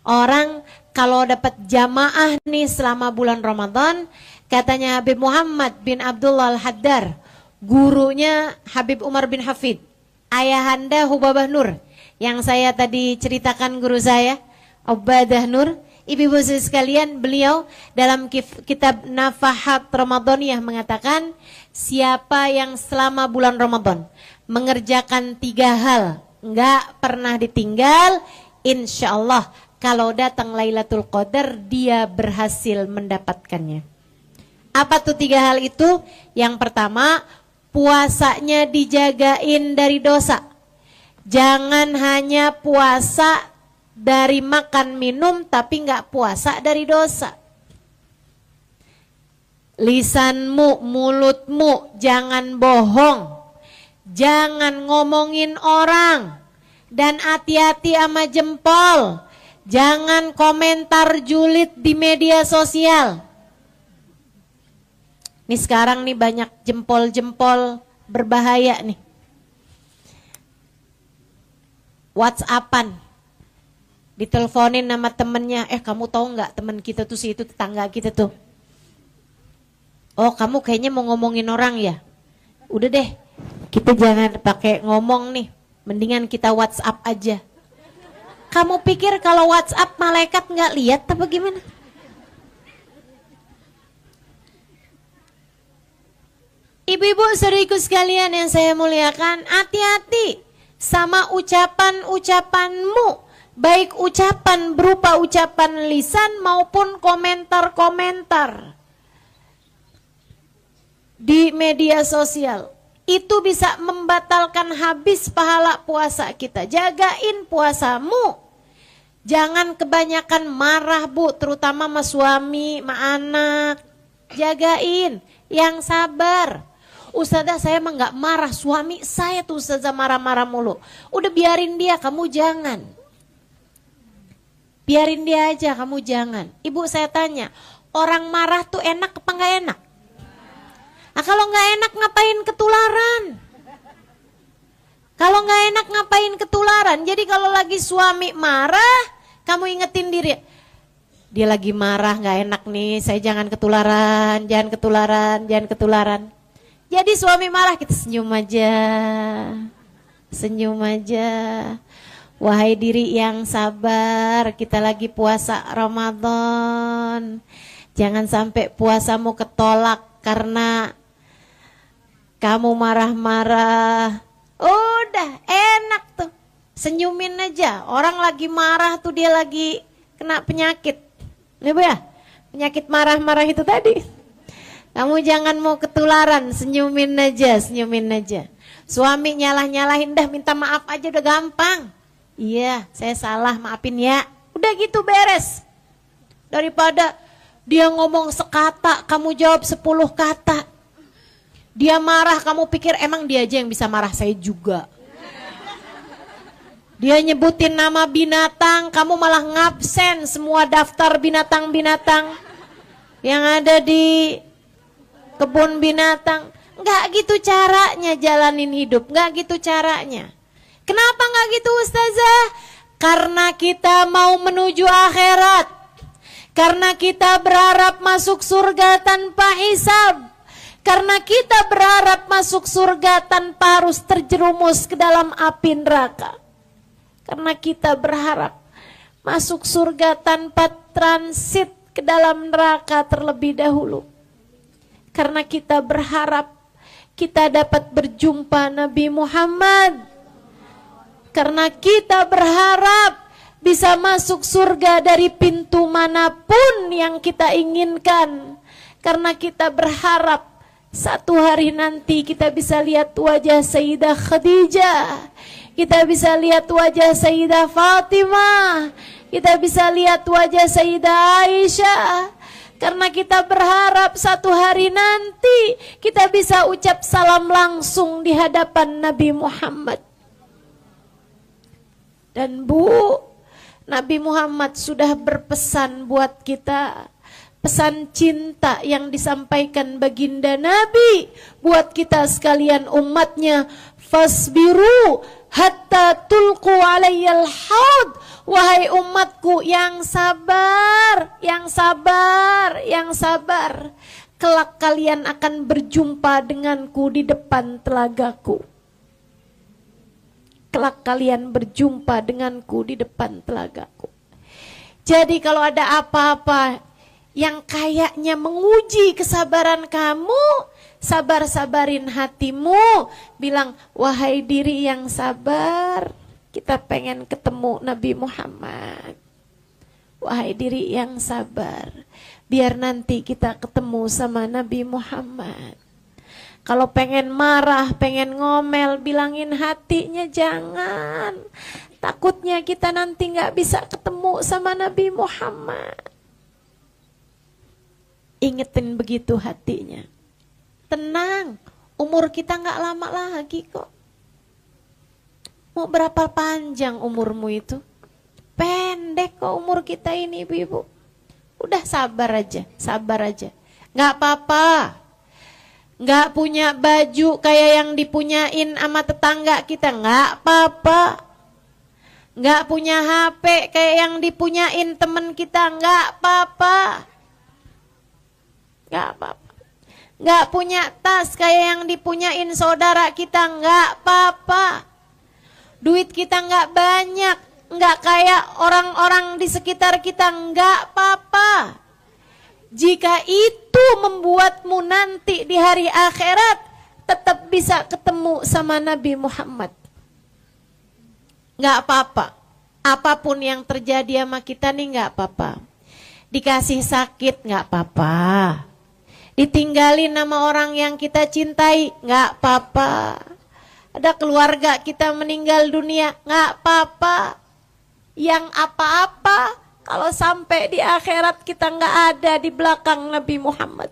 Orang kalau dapat jamaah nih selama bulan Ramadan, katanya Habib Muhammad bin Abdullah Al-Haddar, gurunya Habib Umar bin Hafid, ayahanda Hubabah Nur, yang saya tadi ceritakan guru saya, Ubadah Nur. Ibu-ibu sekalian, beliau dalam kitab Nafahat Ramadaniyah mengatakan, siapa yang selama bulan Ramadan mengerjakan 3 hal, nggak pernah ditinggal, insya Allah kalau datang Lailatul Qadar dia berhasil mendapatkannya. Apa tuh 3 hal itu? Yang pertama, puasanya dijagain dari dosa. Jangan hanya puasa dari makan minum tapi nggak puasa dari dosa. Lisanmu, mulutmu jangan bohong, jangan ngomongin orang, dan hati-hati sama jempol. Jangan komentar julid di media sosial. Nih sekarang nih banyak jempol-jempol berbahaya nih. WhatsAppan, diteleponin sama temennya, kamu tahu nggak temen kita tuh si itu tetangga kita tuh. Oh kamu kayaknya mau ngomongin orang ya. Udah deh, kita jangan pakai ngomong nih, mendingan kita WhatsApp aja. Kamu pikir kalau WhatsApp malaikat nggak lihat apa gimana? Ibu-ibu saudariku sekalian yang saya muliakan, hati-hati sama ucapan-ucapanmu. Baik ucapan berupa ucapan lisan maupun komentar-komentar di media sosial. Itu bisa membatalkan habis pahala puasa kita. Jagain puasamu. Jangan kebanyakan marah bu, terutama sama suami, sama anak. Jagain, yang sabar. Ustazah saya emang gak marah, suami saya tuh ustazah marah-marah mulu. Udah biarin dia, kamu jangan. Biarin dia aja, kamu jangan. Ibu saya tanya, orang marah tuh enak apa nggak enak? Nah, kalau nggak enak ngapain ketularan? Kalau nggak enak ngapain ketularan? Jadi kalau lagi suami marah, kamu ingetin diri, dia lagi marah nggak enak nih, saya jangan ketularan, jangan ketularan, jangan ketularan. Jadi suami marah kita senyum aja, senyum aja. Wahai diri yang sabar, kita lagi puasa Ramadan. Jangan sampai puasamu ketolak karena kamu marah-marah. Udah enak tuh, senyumin aja. Orang lagi marah tuh dia lagi kena penyakit. Nih Bu ya, penyakit marah-marah itu tadi. Kamu jangan mau ketularan, senyumin aja, senyumin aja. Suami nyalah-nyalahin, dah minta maaf aja udah gampang. Iya, saya salah, maafin ya. Udah gitu beres. Daripada dia ngomong sekata, kamu jawab 10 kata. Dia marah, kamu pikir emang dia aja yang bisa marah, saya juga. Dia nyebutin nama binatang, kamu malah ngabsen semua daftar binatang-binatang yang ada di kebun binatang. Nggak gitu caranya jalanin hidup, nggak gitu caranya. Kenapa nggak gitu Ustazah? Karena kita mau menuju akhirat. Karena kita berharap masuk surga tanpa hisab. Karena kita berharap masuk surga tanpa harus terjerumus ke dalam api neraka. Karena kita berharap masuk surga tanpa transit ke dalam neraka terlebih dahulu. Karena kita berharap kita dapat berjumpa Nabi Muhammad. Karena kita berharap bisa masuk surga dari pintu manapun yang kita inginkan. Karena kita berharap satu hari nanti kita bisa lihat wajah Sayyidah Khadijah. Kita bisa lihat wajah Sayyidah Fatimah. Kita bisa lihat wajah Sayyidah Aisyah. Karena kita berharap satu hari nanti kita bisa ucap salam langsung di hadapan Nabi Muhammad. Dan Bu, Nabi Muhammad sudah berpesan buat kita, pesan cinta yang disampaikan baginda Nabi buat kita sekalian umatnya. Fasbiru hatta tulqu alayyal haud. Wahai umatku yang sabar, yang sabar, yang sabar. Kelak kalian akan berjumpa denganku di depan telagaku. Kelak kalian berjumpa denganku di depan telagaku. Jadi kalau ada apa-apa yang kayaknya menguji kesabaran kamu, sabar-sabarin hatimu. Bilang, wahai diri yang sabar, kita pengen ketemu Nabi Muhammad. Wahai diri yang sabar, biar nanti kita ketemu sama Nabi Muhammad. Kalau pengen marah, pengen ngomel, bilangin hatinya jangan. Takutnya kita nanti nggak bisa ketemu sama Nabi Muhammad. Ingetin begitu hatinya. Tenang, umur kita nggak lama lagi kok. Mau berapa panjang umurmu itu? Pendek kok umur kita ini, ibu-ibu. Udah sabar aja, sabar aja. Nggak apa-apa. Nggak punya baju kayak yang dipunyain sama tetangga kita, nggak apa-apa. Nggak punya HP kayak yang dipunyain temen kita, nggak apa-apa. Nggak apa-apa. Nggak punya tas kayak yang dipunyain saudara kita, nggak apa-apa. Duit kita nggak banyak, nggak kayak orang-orang di sekitar kita, nggak apa-apa. Jika itu membuatmu nanti di hari akhirat tetap bisa ketemu sama Nabi Muhammad, nggak apa-apa. Apapun yang terjadi sama kita nih nggak apa-apa. Dikasih sakit nggak apa-apa. Ditinggalin sama orang yang kita cintai nggak apa-apa. Ada keluarga kita meninggal dunia nggak apa-apa. Yang apa-apa kalau sampai di akhirat kita nggak ada di belakang Nabi Muhammad.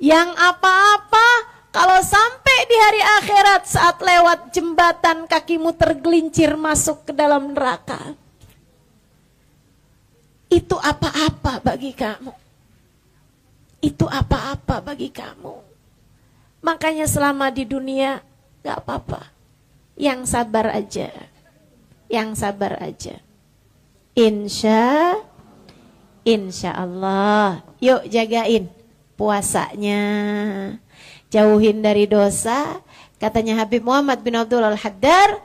Yang apa-apa kalau sampai di hari akhirat saat lewat jembatan kakimu tergelincir masuk ke dalam neraka. Itu apa-apa bagi kamu. Itu apa-apa bagi kamu. Makanya selama di dunia nggak apa-apa. Yang sabar aja. Yang sabar aja. Insya Allah. Yuk jagain puasanya. Jauhin dari dosa. Katanya Habib Muhammad bin Abdul Al-Haddar,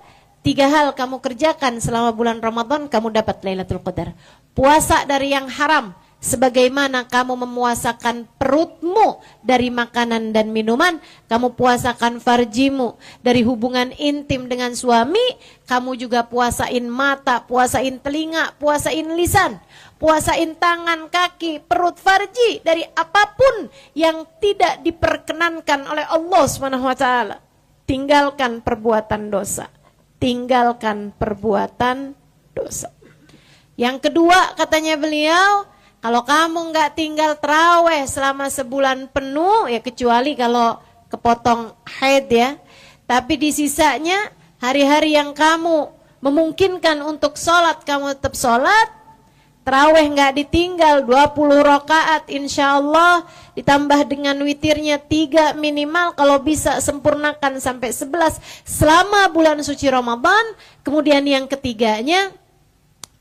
3 hal kamu kerjakan selama bulan Ramadan, kamu dapat Lailatul Qadar. Puasa dari yang haram, sebagaimana kamu memuasakan perutmu dari makanan dan minuman, kamu puasakan farjimu dari hubungan intim dengan suami, kamu juga puasain mata, puasain telinga, puasain lisan, puasain tangan, kaki, perut, farji dari apapun yang tidak diperkenankan oleh Allah SWT. Tinggalkan perbuatan dosa. Tinggalkan perbuatan dosa. Yang kedua katanya beliau, kalau kamu nggak tinggal terawih selama sebulan penuh, ya kecuali kalau kepotong haid ya. Tapi di sisanya, hari-hari yang kamu memungkinkan untuk sholat, kamu tetap sholat. Terawih nggak ditinggal, 20 rakaat insya Allah. Ditambah dengan witirnya 3 minimal, kalau bisa sempurnakan sampai 11 selama bulan suci Ramadan. Kemudian yang ketiganya,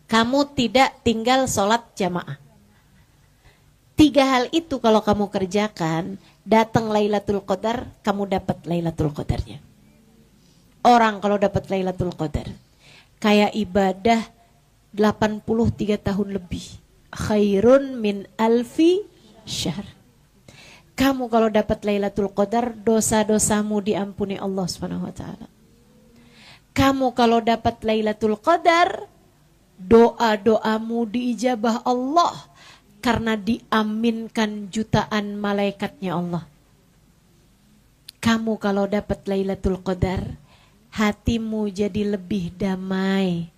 kamu tidak tinggal sholat jamaah. 3 hal itu kalau kamu kerjakan, datang Lailatul Qadar, kamu dapat Lailatul Qadarnya. Orang kalau dapat Lailatul Qadar, kayak ibadah 83 tahun lebih. Khairun min alfi syahr. Kamu kalau dapat Lailatul Qadar, dosa-dosamu diampuni Allah SWT. Kamu kalau dapat Lailatul Qadar, doa-doamu diijabah Allah. Karena diaminkan jutaan malaikatnya Allah. Kamu kalau dapat Lailatul Qadar, hatimu jadi lebih damai.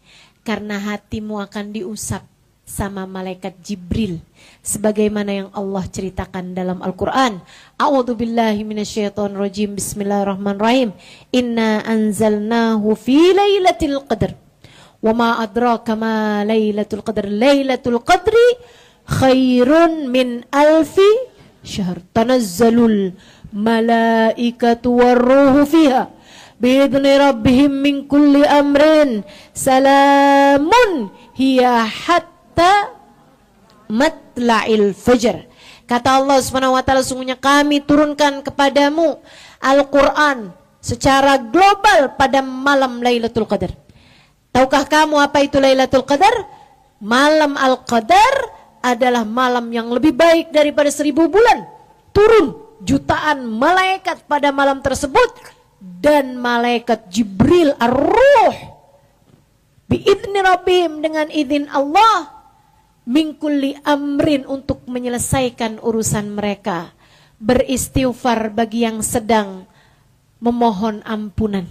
Karena hatimu akan diusap sama malaikat Jibril. Sebagaimana yang Allah ceritakan dalam Al-Quran. A'udzubillahi minasyaitonirrajim. Bismillahirrahmanirrahim. Inna anzalnahu fi Lailatul Qadar. Wa ma adraka ma Lailatul Qadar. Lailatul Qadri khairun min alfi syahr. Tanazzalul malaikatu warruhu fiha biidzni rabbihim min kulli amrin salamun hiya hatta matla'il fajr. Kata Allah Subhanahu wa taala, sungguhnya kami turunkan kepadamu Al-Qur'an secara global pada malam Lailatul Qadar. Tahukah kamu apa itu Lailatul Qadar? Malam Al-Qadar adalah malam yang lebih baik daripada 1000 bulan. Turun jutaan malaikat pada malam tersebut, dan malaikat Jibril ar-Ruh biidzni rabbihim, dengan izin Allah, min kulli amrin, untuk menyelesaikan urusan mereka, beristighfar bagi yang sedang memohon ampunan.